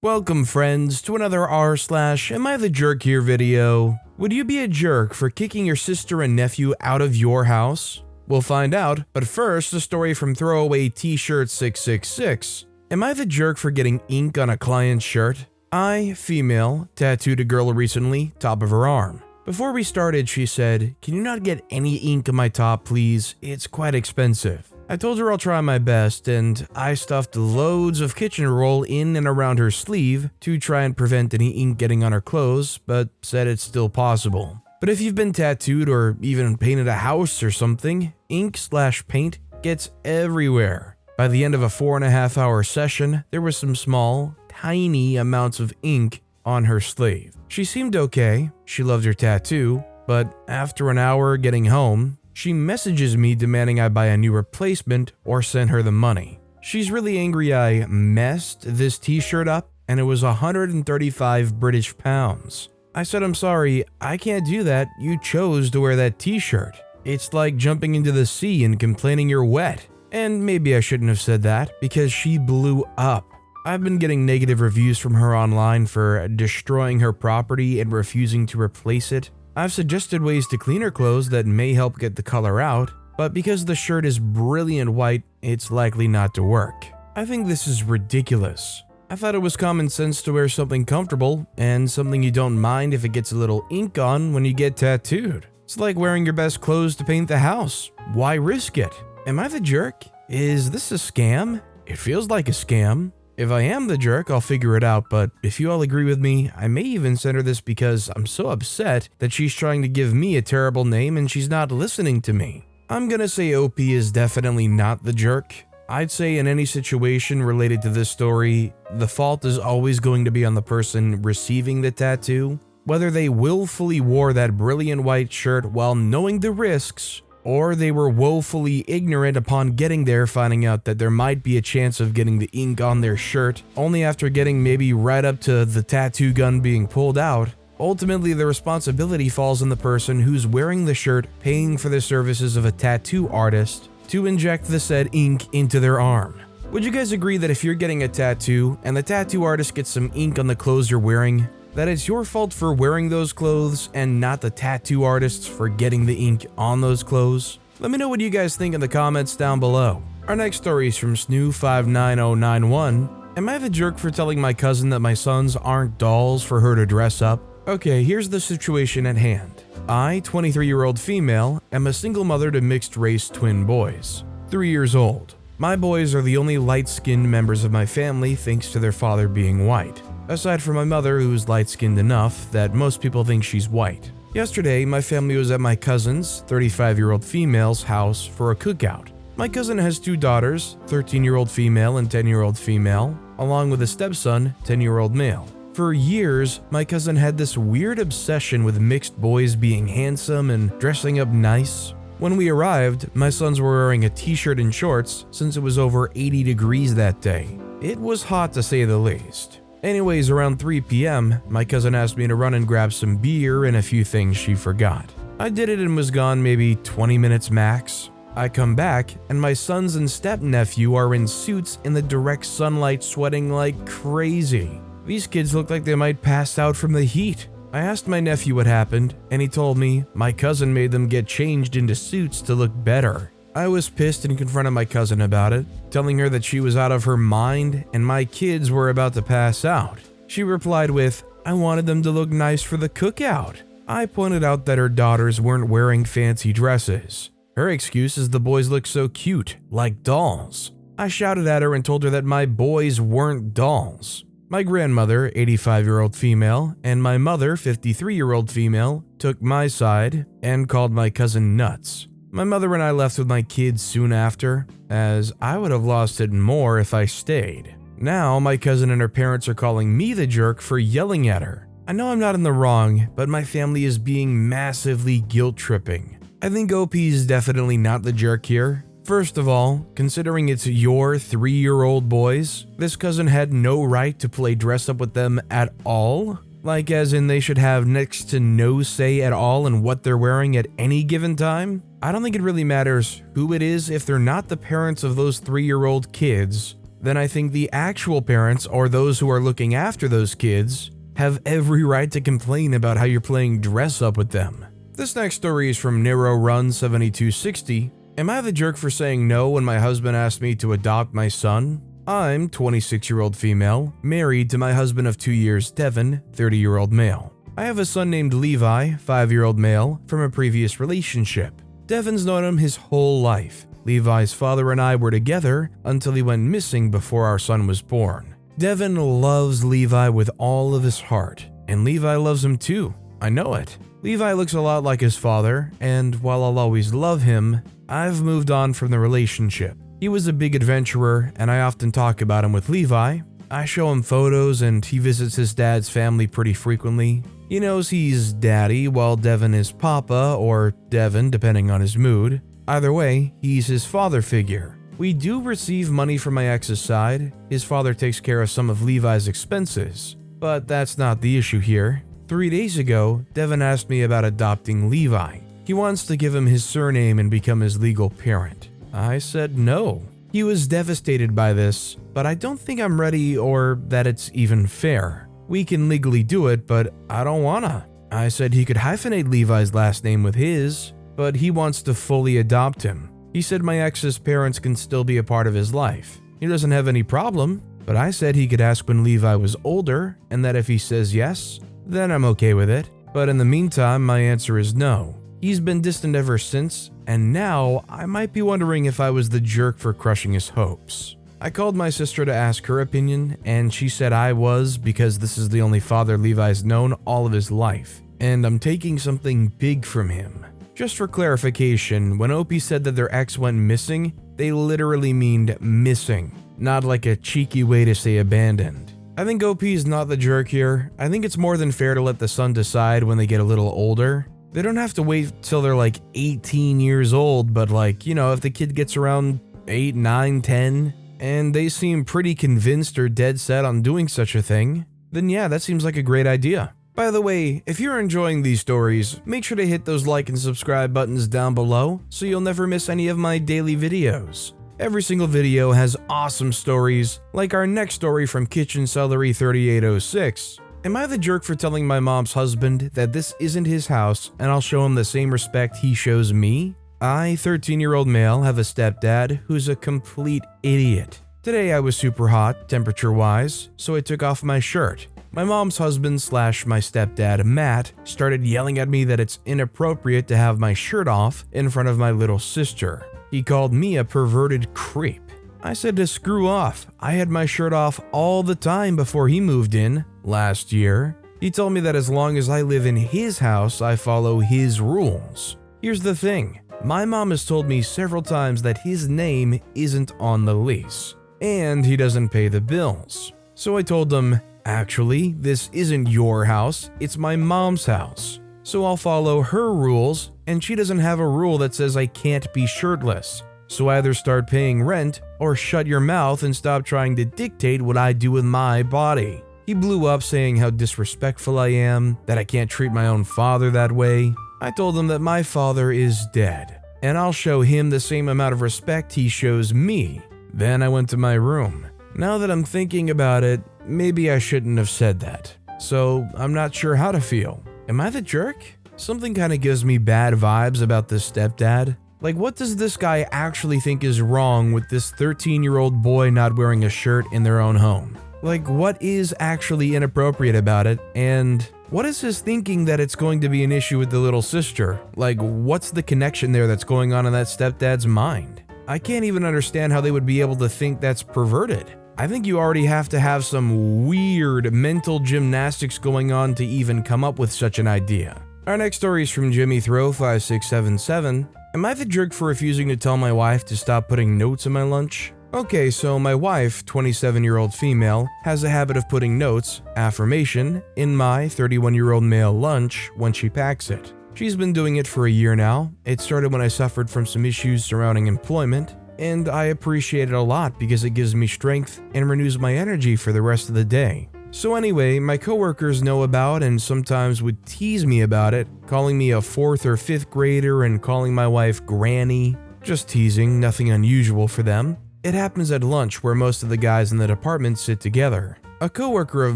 Welcome friends to another r/am I the jerk here video. Would you be a jerk for kicking your sister and nephew out of your house? We'll find out, but first a story from Throwaway T-shirt 666. Am I the jerk for getting ink on a client's shirt? I, female, tattooed a girl recently, top of her arm. Before we started, she said, "Can you not get any ink on my top please? It's quite expensive." I told her I'll try my best, and I stuffed loads of kitchen roll in and around her sleeve to try and prevent any ink getting on her clothes, but said it's still possible. But if you've been tattooed or even painted a house or something, ink/paint gets everywhere. By the end of a 4.5-hour session, there was some small, tiny amounts of ink on her sleeve. She seemed okay, she loved her tattoo, but after an hour getting home, she messages me demanding I buy a new replacement or send her the money. She's really angry I messed this t-shirt up and it was 135 British pounds. I said, "I'm sorry, I can't do that. You chose to wear that t-shirt. It's like jumping into the sea and complaining you're wet." And maybe I shouldn't have said that because she blew up. I've been getting negative reviews from her online for destroying her property and refusing to replace it. I've suggested ways to clean her clothes that may help get the color out, but because the shirt is brilliant white, it's likely not to work. I think this is ridiculous. I thought it was common sense to wear something comfortable and something you don't mind if it gets a little ink on when you get tattooed. It's like wearing your best clothes to paint the house. Why risk it? Am I the jerk? Is this a scam? It feels like a scam. If I am the jerk, I'll figure it out, but if you all agree with me, I may even send her this because I'm so upset that she's trying to give me a terrible name and she's not listening to me. I'm gonna say OP is definitely not the jerk. I'd say in any situation related to this story, the fault is always going to be on the person receiving the tattoo, whether they willfully wore that brilliant white shirt while knowing the risks, or they were woefully ignorant upon getting there, finding out that there might be a chance of getting the ink on their shirt, only after getting maybe right up to the tattoo gun being pulled out. Ultimately, the responsibility falls on the person who's wearing the shirt, paying for the services of a tattoo artist to inject the said ink into their arm. Would you guys agree that if you're getting a tattoo and the tattoo artist gets some ink on the clothes you're wearing, that it's your fault for wearing those clothes and not the tattoo artists for getting the ink on those clothes? Let me know what you guys think in the comments down below. Our next story is from Snoo59091. Am I the jerk for telling my cousin that my sons aren't dolls for her to dress up? Okay, here's the situation at hand. I, 23-year-old female, am a single mother to mixed-race twin boys, 3 years old. My boys are the only light-skinned members of my family thanks to their father being white. Aside from my mother, who's light-skinned enough that most people think she's white. Yesterday, my family was at my cousin's, 35-year-old female's house for a cookout. My cousin has 2 daughters, 13-year-old female and 10-year-old female, along with a stepson, 10-year-old male. For years, my cousin had this weird obsession with mixed boys being handsome and dressing up nice. When we arrived, my sons were wearing a t-shirt and shorts since it was over 80 degrees that day. It was hot to say the least. Anyways, around 3 p.m., my cousin asked me to run and grab some beer and a few things she forgot. I did it and was gone maybe 20 minutes max. I come back, and my sons and step-nephew are in suits in the direct sunlight sweating like crazy. These kids look like they might pass out from the heat. I asked my nephew what happened, and he told me my cousin made them get changed into suits to look better. I was pissed and confronted my cousin about it, telling her that she was out of her mind and my kids were about to pass out. She replied with, "I wanted them to look nice for the cookout." I pointed out that her daughters weren't wearing fancy dresses. Her excuse is the boys look so cute, like dolls. I shouted at her and told her that my boys weren't dolls. My grandmother, 85-year-old female, and my mother, 53-year-old female, took my side and called my cousin nuts. My mother and I left with my kids soon after, as I would have lost it more if I stayed. Now, my cousin and her parents are calling me the jerk for yelling at her. I know I'm not in the wrong, but my family is being massively guilt-tripping. I think OP is definitely not the jerk here. First of all, considering it's your 3-year-old boys, this cousin had no right to play dress-up with them at all. Like as in they should have next to no say at all in what they're wearing at any given time? I don't think it really matters who it is if they're not the parents of those 3-year-old kids. then I think the actual parents, or those who are looking after those kids, have every right to complain about how you're playing dress up with them. This next story is from Nero Run 7260. Am I the jerk for saying no when my husband asked me to adopt my son? I'm 26-year-old female, married to my husband of 2 years, Devin, 30-year-old male. I have a son named Levi, 5-year-old male, from a previous relationship. Devin's known him his whole life. Levi's father and I were together until he went missing before our son was born. Devin loves Levi with all of his heart, and Levi loves him too. I know it. Levi looks a lot like his father, and while I'll always love him, I've moved on from the relationship. He was a big adventurer, and I often talk about him with Levi. I show him photos, and he visits his dad's family pretty frequently. He knows he's daddy, while Devin is papa, or Devin, depending on his mood. Either way, he's his father figure. We do receive money from my ex's side. His father takes care of some of Levi's expenses. But that's not the issue here. 3 days ago, Devin asked me about adopting Levi. He wants to give him his surname and become his legal parent. I said no. He was devastated by this, but I don't think I'm ready or that it's even fair. We can legally do it, but I don't wanna. I said he could hyphenate Levi's last name with his, but he wants to fully adopt him. He said my ex's parents can still be a part of his life. He doesn't have any problem, but I said he could ask when Levi was older, and that if he says yes, then I'm okay with it. But in the meantime, my answer is no. He's been distant ever since, and now I might be wondering if I was the jerk for crushing his hopes. I called my sister to ask her opinion, and she said I was because this is the only father Levi's known all of his life, and I'm taking something big from him. Just for clarification, when Opie said that their ex went missing, they literally meaned missing, not like a cheeky way to say abandoned. I think OP is not the jerk here. I think it's more than fair to let the son decide when they get a little older. They don't have to wait till they're like 18 years old, but like, if the kid gets around 8, 9, 10, and they seem pretty convinced or dead set on doing such a thing, then yeah, that seems like a great idea. By the way, if you're enjoying these stories, make sure to hit those like and subscribe buttons down below so you'll never miss any of my daily videos. Every single video has awesome stories, like our next story from Kitchen Celery 3806. Am I the jerk for telling my mom's husband that this isn't his house and I'll show him the same respect he shows me? I, 13-year-old male, have a stepdad who's a complete idiot. Today I was super hot, temperature-wise, so I took off my shirt. My mom's husband / my stepdad, Matt, started yelling at me that it's inappropriate to have my shirt off in front of my little sister. He called me a perverted creep. I said to screw off. I had my shirt off all the time before he moved in last year. He told me that as long as I live in his house, I follow his rules. Here's the thing. My mom has told me several times that his name isn't on the lease, and he doesn't pay the bills. So I told him, actually, this isn't your house, it's my mom's house. So I'll follow her rules, and she doesn't have a rule that says I can't be shirtless. So either start paying rent or shut your mouth and stop trying to dictate what I do with my body. He blew up saying how disrespectful I am, that I can't treat my own father that way. I told him that my father is dead, and I'll show him the same amount of respect he shows me. Then I went to my room. Now that I'm thinking about it, maybe I shouldn't have said that. So I'm not sure how to feel. Am I the jerk? Something kind of gives me bad vibes about this stepdad. Like, what does this guy actually think is wrong with this 13-year-old boy not wearing a shirt in their own home? Like, what is actually inappropriate about it? And what is his thinking that it's going to be an issue with the little sister? Like, what's the connection there that's going on in that stepdad's mind? I can't even understand how they would be able to think that's perverted. I think you already have to have some weird mental gymnastics going on to even come up with such an idea. Our next story is from Jimmy Throw 5677. Am I the jerk for refusing to tell my wife to stop putting notes in my lunch? Okay, so my wife, 27-year-old female, has a habit of putting notes, affirmation, in my 31-year-old male lunch when she packs it. She's been doing it for a year now. It started when I suffered from some issues surrounding employment, and I appreciate it a lot because it gives me strength and renews my energy for the rest of the day. So anyway, my coworkers know about and sometimes would tease me about it, calling me a 4th or 5th grader and calling my wife Granny. Just teasing, nothing unusual for them. It happens at lunch where most of the guys in the department sit together. A coworker of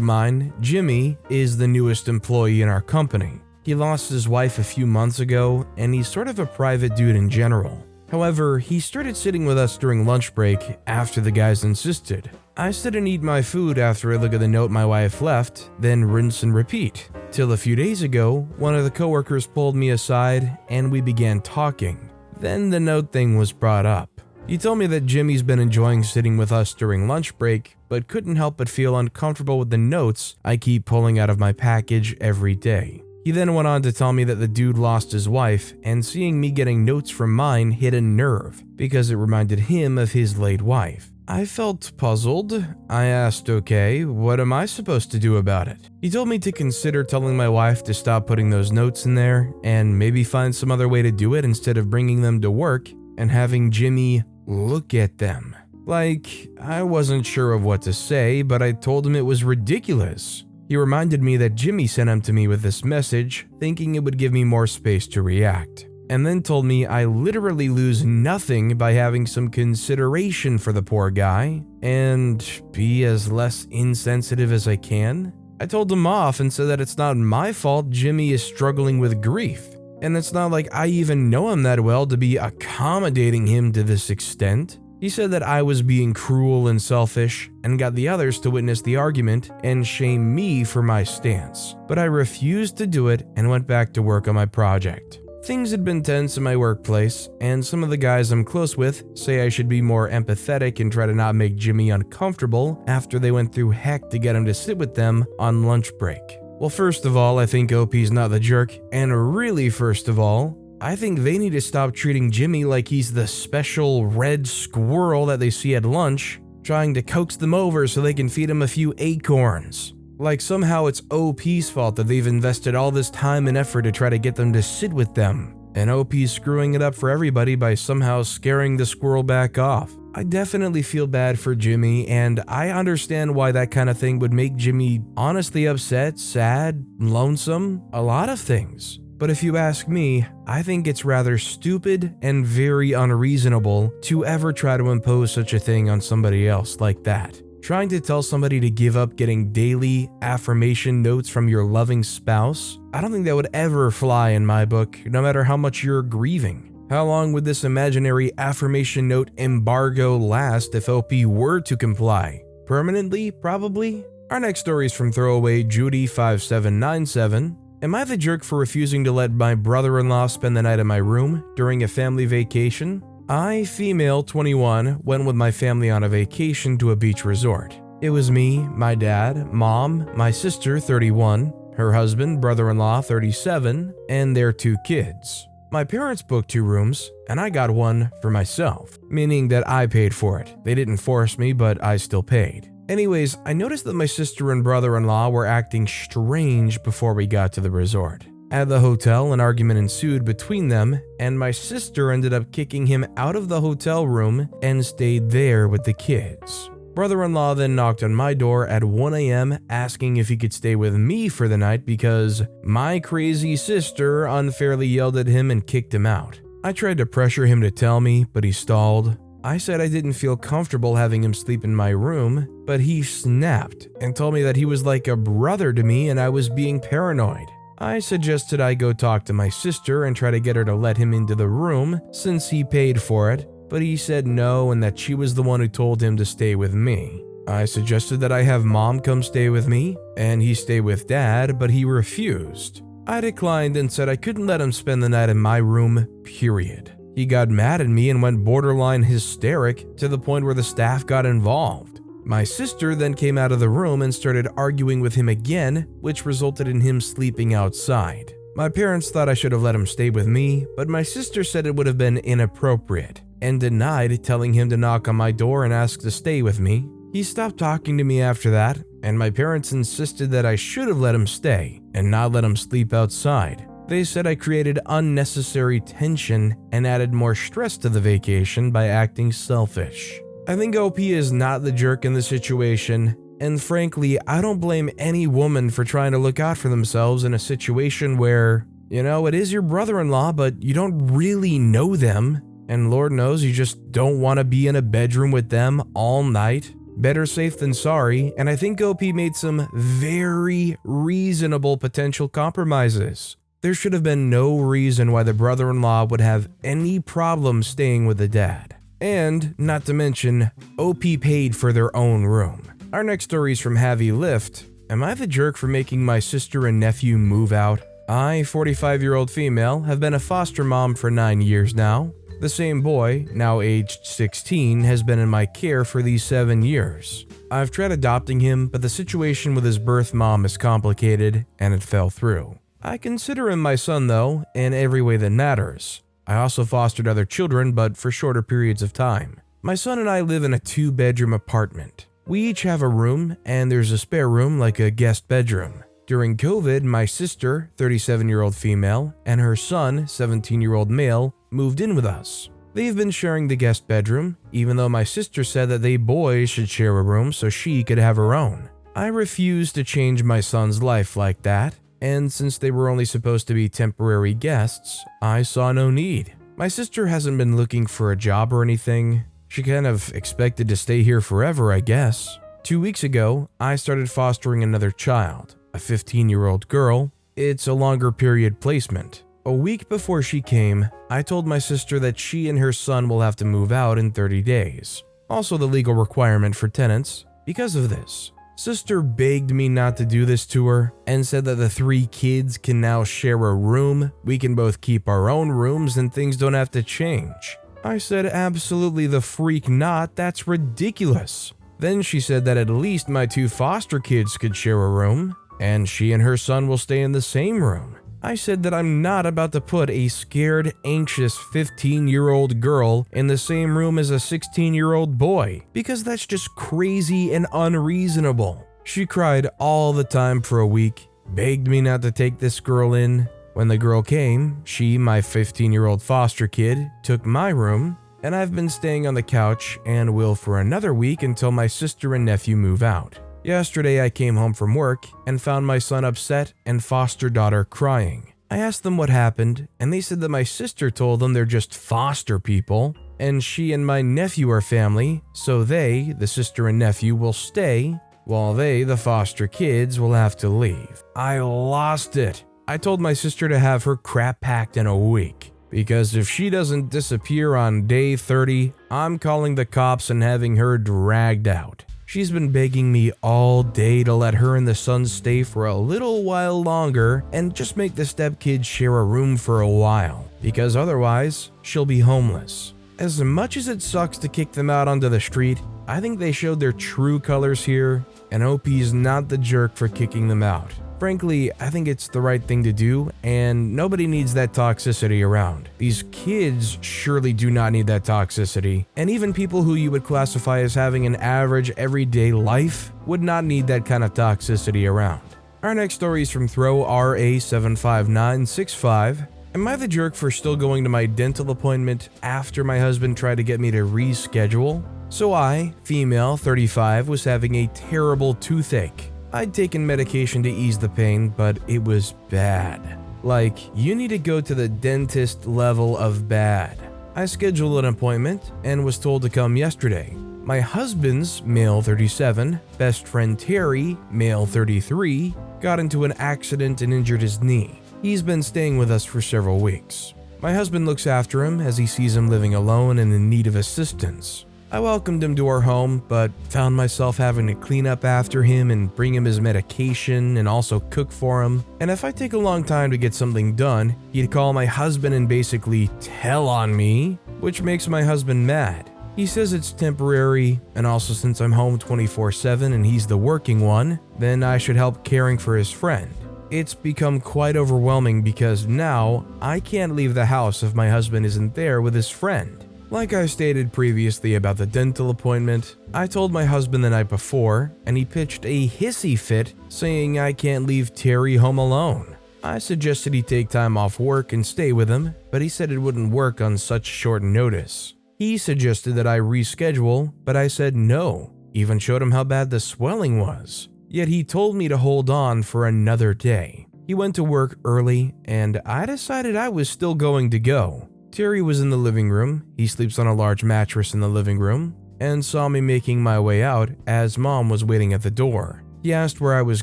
mine, Jimmy, is the newest employee in our company. He lost his wife a few months ago, and he's sort of a private dude in general. However, he started sitting with us during lunch break after the guys insisted. I sit and eat my food after I look at the note my wife left, then rinse and repeat. Till a few days ago, one of the coworkers pulled me aside and we began talking. Then the note thing was brought up. He told me that Jimmy's been enjoying sitting with us during lunch break, but couldn't help but feel uncomfortable with the notes I keep pulling out of my package every day. He then went on to tell me that the dude lost his wife, and seeing me getting notes from mine hit a nerve because it reminded him of his late wife. I felt puzzled. I asked, okay, what am I supposed to do about it? He told me to consider telling my wife to stop putting those notes in there and maybe find some other way to do it instead of bringing them to work and having Jimmy look at them. Like, I wasn't sure of what to say, but I told him it was ridiculous. He reminded me that Jimmy sent him to me with this message, thinking it would give me more space to react, and then told me I literally lose nothing by having some consideration for the poor guy and be as less insensitive as I can. I told him off and said that it's not my fault Jimmy is struggling with grief, and it's not like I even know him that well to be accommodating him to this extent. He said that I was being cruel and selfish and got the others to witness the argument and shame me for my stance, but I refused to do it and went back to work on my project. Things had been tense in my workplace, and some of the guys I'm close with say I should be more empathetic and try to not make Jimmy uncomfortable after they went through heck to get him to sit with them on lunch break. Well, first of all, I think OP's not the jerk, and really first of all, I think they need to stop treating Jimmy like he's the special red squirrel that they see at lunch, trying to coax them over so they can feed him a few acorns. Like somehow it's OP's fault that they've invested all this time and effort to try to get them to sit with them, and OP's screwing it up for everybody by somehow scaring the squirrel back off. I definitely feel bad for Jimmy, and I understand why that kind of thing would make Jimmy honestly upset, sad, lonesome, a lot of things. But if you ask me, I think it's rather stupid and very unreasonable to ever try to impose such a thing on somebody else like that. Trying to tell somebody to give up getting daily affirmation notes from your loving spouse, I don't think that would ever fly in my book, no matter how much you're grieving. How long would this imaginary affirmation note embargo last if OP were to comply? Permanently, probably? Our next story is from throwaway Judy5797. Am I the jerk for refusing to let my brother-in-law spend the night in my room during a family vacation? I, female 21, went with my family on a vacation to a beach resort. It was me, my dad, mom, my sister 31, her husband, brother-in-law 37, and their 2 kids. My parents booked 2 rooms, and I got one for myself, meaning that I paid for it. They didn't force me, but I still paid. Anyways, I noticed that my sister and brother-in-law were acting strange before we got to the resort. At the hotel, an argument ensued between them, and my sister ended up kicking him out of the hotel room and stayed there with the kids. Brother-in-law then knocked on my door at 1 a.m. asking if he could stay with me for the night because my crazy sister unfairly yelled at him and kicked him out. I tried to pressure him to tell me, but he stalled. I said I didn't feel comfortable having him sleep in my room, but he snapped and told me that he was like a brother to me and I was being paranoid. I suggested I go talk to my sister and try to get her to let him into the room since he paid for it, but he said no and that she was the one who told him to stay with me. I suggested that I have mom come stay with me and he stay with dad, but he refused. I declined and said I couldn't let him spend the night in my room, period. He got mad at me and went borderline hysteric to the point where the staff got involved. My sister then came out of the room and started arguing with him again, which resulted in him sleeping outside. My parents thought I should have let him stay with me, but my sister said it would have been inappropriate and denied telling him to knock on my door and ask to stay with me. He stopped talking to me after that, and my parents insisted that I should have let him stay and not let him sleep outside. They said I created unnecessary tension and added more stress to the vacation by acting selfish. I think OP is not the jerk in the situation, and frankly, I don't blame any woman for trying to look out for themselves in a situation where, it is your brother-in-law, but you don't really know them. and Lord knows you just don't want to be in a bedroom with them all night. Better safe than sorry, and I think OP made some very reasonable potential compromises. There should have been no reason why the brother-in-law would have any problem staying with the dad. And, not to mention, OP paid for their own room. Our next story is from Heavy Lift. Am I the jerk for making my sister and nephew move out? I, 45-year-old female, have been a foster mom for 9 years now. The same boy, now aged 16, has been in my care for these 7 years. I've tried adopting him, but the situation with his birth mom is complicated, and it fell through. I consider him my son though, in every way that matters. I also fostered other children, but for shorter periods of time. My son and I live in a 2-bedroom apartment. We each have a room, and there's a spare room like a guest bedroom. During COVID, my sister, 37-year-old female, and her son, 17-year-old male, moved in with us. They've been sharing the guest bedroom, even though my sister said that they boys should share a room so she could have her own. I refused to change my son's life like that, and since they were only supposed to be temporary guests, I saw no need. My sister hasn't been looking for a job or anything. She kind of expected to stay here forever, I guess. 2 weeks ago, I started fostering another child, a 15-year-old girl. It's a longer period placement. A week before she came, I told my sister that she and her son will have to move out in 30 days. Also the legal requirement for tenants. Because of this, sister begged me not to do this to her and said that the 3 kids can now share a room, we can both keep our own rooms, and things don't have to change. I said absolutely the freak not, that's ridiculous. Then she said that at least my 2 foster kids could share a room, and she and her son will stay in the same room. I said that I'm not about to put a scared, anxious 15-year-old girl in the same room as a 16-year-old boy, because that's just crazy and unreasonable. She cried all the time for a week, begged me not to take this girl in. When the girl came, she, my 15-year-old foster kid, took my room, and I've been staying on the couch and will for another week until my sister and nephew move out. Yesterday I came home from work and found my son upset and foster daughter crying. I asked them what happened, and they said that my sister told them they're just foster people, and she and my nephew are family, so they, the sister and nephew, will stay, while they, the foster kids, will have to leave. I lost it. I told my sister to have her crap packed in a week, because if she doesn't disappear on day 30, I'm calling the cops and having her dragged out. She's been begging me all day to let her and the son stay for a little while longer and just make the stepkids share a room for a while, because otherwise, she'll be homeless. As much as it sucks to kick them out onto the street, I think they showed their true colors here, and OP's not the jerk for kicking them out. Frankly, I think it's the right thing to do, and nobody needs that toxicity around. These kids surely do not need that toxicity, and even people who you would classify as having an average everyday life would not need that kind of toxicity around. Our next story is from ThrowRA75965. Am I the jerk for still going to my dental appointment after my husband tried to get me to reschedule? So I, female, 35, was having a terrible toothache. I'd taken medication to ease the pain, but it was bad. Like, you need to go to the dentist level of bad. I scheduled an appointment and was told to come yesterday. My husband's, male 37, best friend Terry, male 33, got into an accident and injured his knee. He's been staying with us for several weeks. My husband looks after him as he sees him living alone and in need of assistance. I welcomed him to our home, but found myself having to clean up after him and bring him his medication and also cook for him. And if I take a long time to get something done, he'd call my husband and basically tell on me, which makes my husband mad. He says it's temporary, and also since I'm home 24/7 and he's the working one, then I should help caring for his friend. It's become quite overwhelming because now I can't leave the house if my husband isn't there with his friend. Like I stated previously about the dental appointment, I told my husband the night before, and he pitched a hissy fit saying I can't leave Terry home alone. I suggested he take time off work and stay with him, but he said it wouldn't work on such short notice. He suggested that I reschedule, but I said no, even showed him how bad the swelling was. Yet he told me to hold on for another day. He went to work early, and I decided I was still going to go. Terry was in the living room, he sleeps on a large mattress in the living room, and saw me making my way out as Mom was waiting at the door. He asked where I was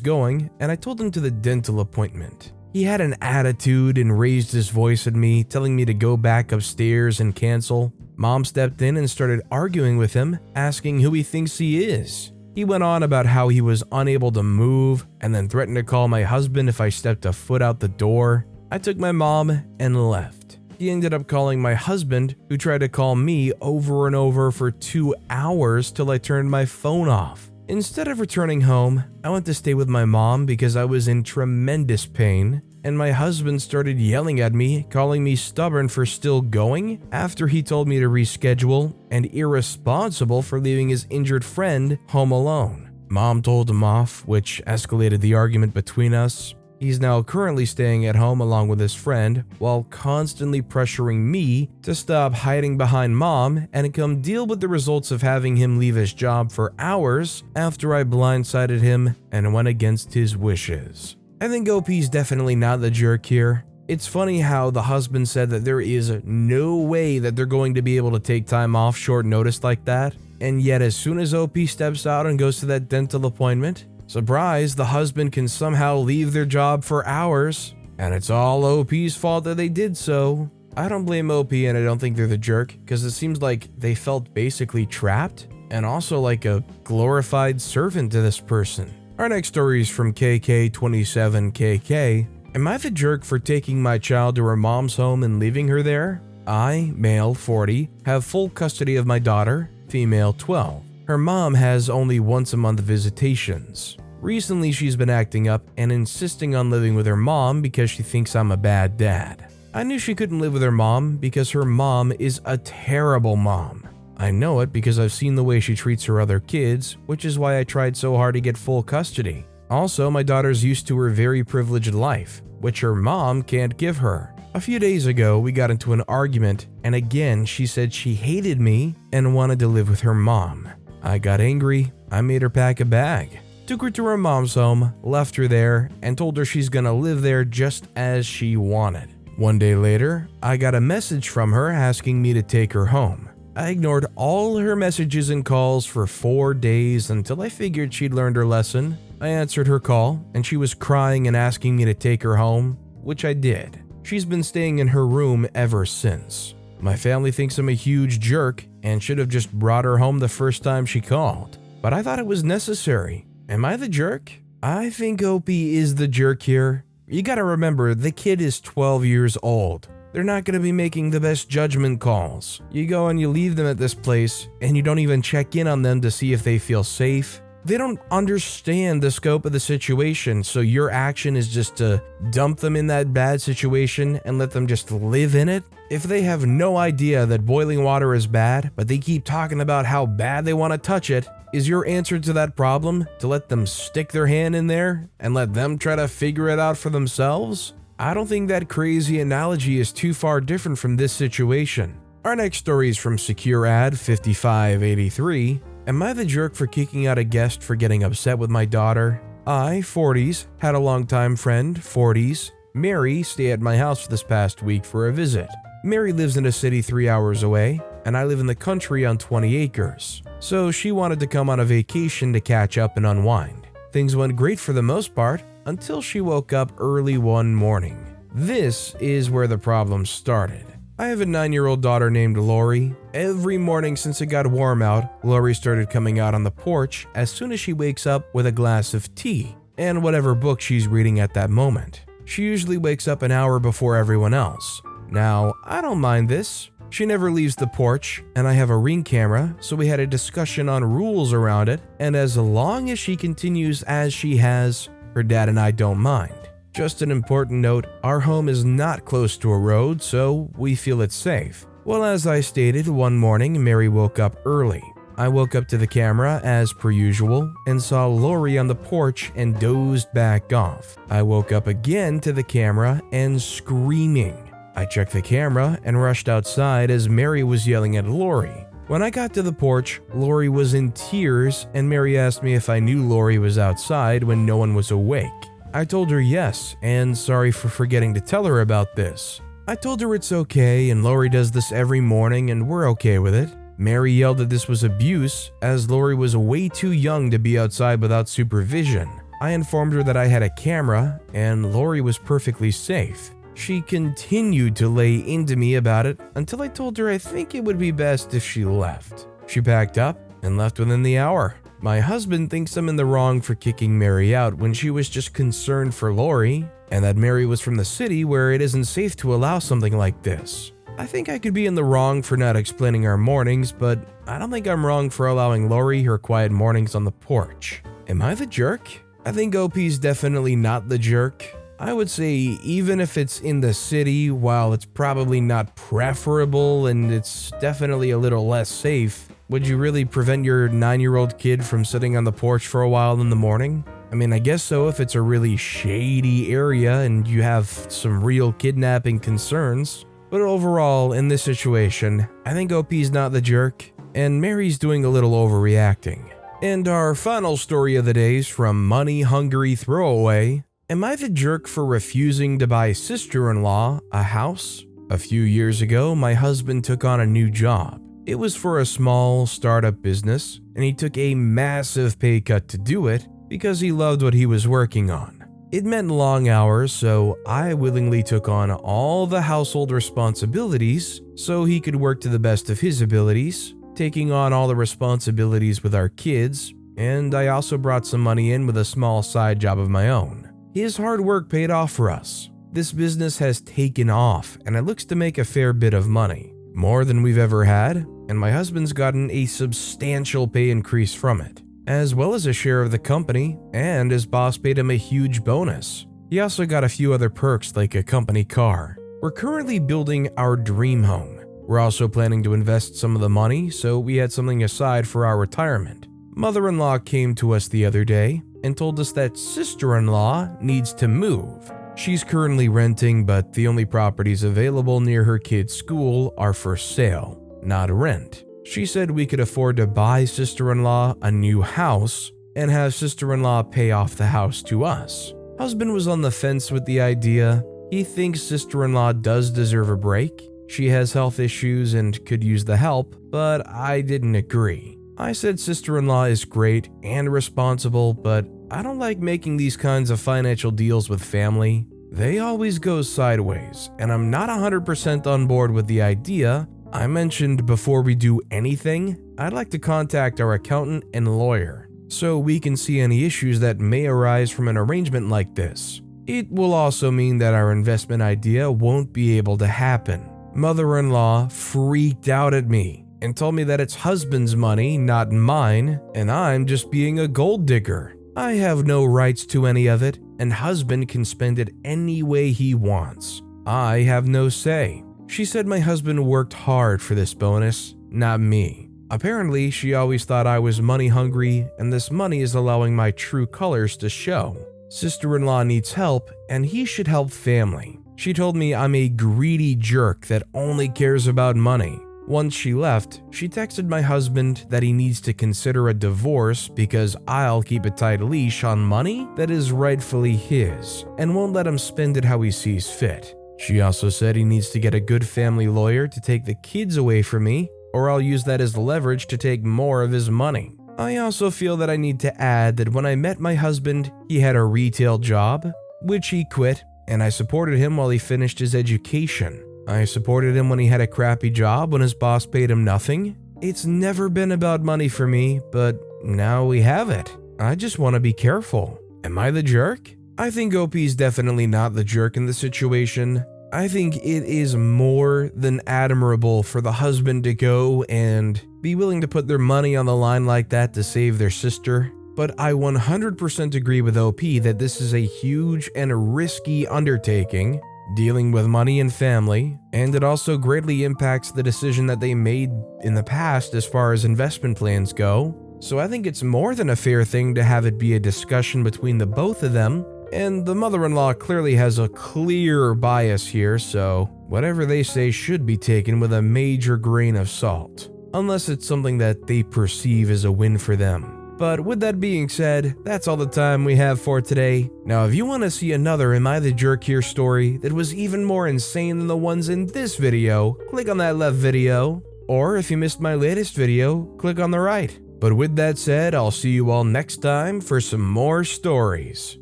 going, and I told him to the dental appointment. He had an attitude and raised his voice at me, telling me to go back upstairs and cancel. Mom stepped in and started arguing with him, asking who he thinks he is. He went on about how he was unable to move and then threatened to call my husband if I stepped a foot out the door. I took my mom and left. He ended up calling my husband, who tried to call me over and over for 2 hours till I turned my phone off. Instead of returning home, I went to stay with my mom because I was in tremendous pain, and my husband started yelling at me, calling me stubborn for still going after he told me to reschedule and irresponsible for leaving his injured friend home alone. Mom told him off, which escalated the argument between us. He's now currently staying at home along with his friend while constantly pressuring me to stop hiding behind Mom and come deal with the results of having him leave his job for hours after I blindsided him and went against his wishes. I think OP's definitely not the jerk here. It's funny how the husband said that there is no way that they're going to be able to take time off short notice like that, and yet as soon as OP steps out and goes to that dental appointment, surprise, the husband can somehow leave their job for hours, and it's all OP's fault that they did so. I don't blame OP, and I don't think they're the jerk, because it seems like they felt basically trapped, and also like a glorified servant to this person. Our next story is from KK27KK. Am I the jerk for taking my child to her mom's home and leaving her there? I, male 40, have full custody of my daughter, female 12. Her mom has only once a month visitations. Recently, she's been acting up and insisting on living with her mom because she thinks I'm a bad dad. I knew she couldn't live with her mom because her mom is a terrible mom. I know it because I've seen the way she treats her other kids, which is why I tried so hard to get full custody. Also, my daughter's used to her very privileged life, which her mom can't give her. A few days ago, we got into an argument, and again, she said she hated me and wanted to live with her mom. I got angry, I made her pack a bag, took her to her mom's home, left her there, and told her she's gonna live there just as she wanted. One day later, I got a message from her asking me to take her home. I ignored all her messages and calls for 4 days until I figured she'd learned her lesson. I answered her call, and she was crying and asking me to take her home, which I did. She's been staying in her room ever since. My family thinks I'm a huge jerk and should have just brought her home the first time she called, but I thought it was necessary. Am I the jerk? I think OP is the jerk here. You gotta remember, the kid is 12 years old. They're not going to be making the best judgment calls. You go and you leave them at this place, and you don't even check in on them to see if they feel safe. They don't understand the scope of the situation, so your action is just to dump them in that bad situation and let them just live in it. If they have no idea that boiling water is bad, but they keep talking about how bad they want to touch it, is your answer to that problem to let them stick their hand in there and let them try to figure it out for themselves? I don't think that crazy analogy is too far different from this situation. Our next story is from SecureAd5583. Am I the jerk for kicking out a guest for getting upset with my daughter? I, 40s, had a longtime friend, 40s, Mary, stay at my house this past week for a visit. Mary lives in a city 3 hours away, and I live in the country on 20 acres. So she wanted to come on a vacation to catch up and unwind. Things went great for the most part, until she woke up early one morning. This is where the problem started. I have a 9-year-old daughter named Lori. Every morning since it got warm out, Lori started coming out on the porch as soon as she wakes up with a glass of tea and whatever book she's reading at that moment. She usually wakes up an hour before everyone else. Now, I don't mind this. She never leaves the porch, and I have a Ring camera, so we had a discussion on rules around it, and as long as she continues as she has, her dad and I don't mind. Just an important note, our home is not close to a road, so we feel it's safe. Well, as I stated, one morning Mary woke up early. I woke up to the camera as per usual and saw Lori on the porch and dozed back off. I woke up again to the camera and screaming. I checked the camera and rushed outside as Mary was yelling at Lori. When I got to the porch, Lori was in tears and Mary asked me if I knew Lori was outside when no one was awake. I told her yes and sorry for forgetting to tell her about this. I told her it's okay and Lori does this every morning and we're okay with it. Mary yelled that this was abuse as Lori was way too young to be outside without supervision. I informed her that I had a camera and Lori was perfectly safe. She continued to lay into me about it until I told her I think it would be best if she left. She packed up and left within the hour. My husband thinks I'm in the wrong for kicking Mary out when she was just concerned for Lori, and that Mary was from the city where it isn't safe to allow something like this. I think I could be in the wrong for not explaining our mornings, but I don't think I'm wrong for allowing Lori her quiet mornings on the porch. Am I the jerk? I think OP's definitely not the jerk. I would say even if it's in the city, while it's probably not preferable and it's definitely a little less safe, would you really prevent your 9-year-old kid from sitting on the porch for a while in the morning? I mean, I guess so if it's a really shady area and you have some real kidnapping concerns. But overall, in this situation, I think OP's not the jerk, and Mary's doing a little overreacting. And our final story of the day is from Money Hungry Throwaway. Am I the jerk for refusing to buy sister-in-law a house? A few years ago, my husband took on a new job. It was for a small startup business, and he took a massive pay cut to do it because he loved what he was working on. It meant long hours, so I willingly took on all the household responsibilities so he could work to the best of his abilities, taking on all the responsibilities with our kids, and I also brought some money in with a small side job of my own. His hard work paid off for us. This business has taken off, and it looks to make a fair bit of money, more than we've ever had, and my husband's gotten a substantial pay increase from it, as well as a share of the company, and his boss paid him a huge bonus. He also got a few other perks like a company car. We're currently building our dream home. We're also planning to invest some of the money, so we had something aside for our retirement. Mother-in-law came to us the other day and told us that sister-in-law needs to move. She's currently renting, but the only properties available near her kid's school are for sale, not rent. She said we could afford to buy sister-in-law a new house and have sister-in-law pay off the house to us. Husband was on the fence with the idea. He thinks sister-in-law does deserve a break. She has health issues and could use the help, but I didn't agree. I said sister-in-law is great and responsible, but I don't like making these kinds of financial deals with family. They always go sideways, and I'm not 100% on board with the idea. I mentioned before we do anything, I'd like to contact our accountant and lawyer, so we can see any issues that may arise from an arrangement like this. It will also mean that our investment idea won't be able to happen. Mother-in-law freaked out at me and told me that it's husband's money, not mine, and I'm just being a gold digger. I have no rights to any of it, and husband can spend it any way he wants. I have no say. She said my husband worked hard for this bonus, not me. Apparently, she always thought I was money hungry, and this money is allowing my true colors to show. Sister-in-law needs help, and he should help family. She told me I'm a greedy jerk that only cares about money. Once she left, she texted my husband that he needs to consider a divorce because I'll keep a tight leash on money that is rightfully his and won't let him spend it how he sees fit. She also said he needs to get a good family lawyer to take the kids away from me, or I'll use that as leverage to take more of his money. I also feel that I need to add that when I met my husband, he had a retail job, which he quit, and I supported him while he finished his education. I supported him when he had a crappy job when his boss paid him nothing. It's never been about money for me, but now we have it. I just want to be careful. Am I the jerk? I think OP's definitely not the jerk in the situation. I think it is more than admirable for the husband to go and be willing to put their money on the line like that to save their sister. But I 100% agree with OP that this is a huge and risky undertaking, dealing with money and family, and it also greatly impacts the decision that they made in the past as far as investment plans go. So I think it's more than a fair thing to have it be a discussion between the both of them, and the mother-in-law clearly has a clear bias here, so whatever they say should be taken with a major grain of salt, unless it's something that they perceive as a win for them. But with that being said, that's all the time we have for today. Now, if you want to see another Am I the Jerk Here story that was even more insane than the ones in this video, click on that left video. Or if you missed my latest video, click on the right. But with that said, I'll see you all next time for some more stories.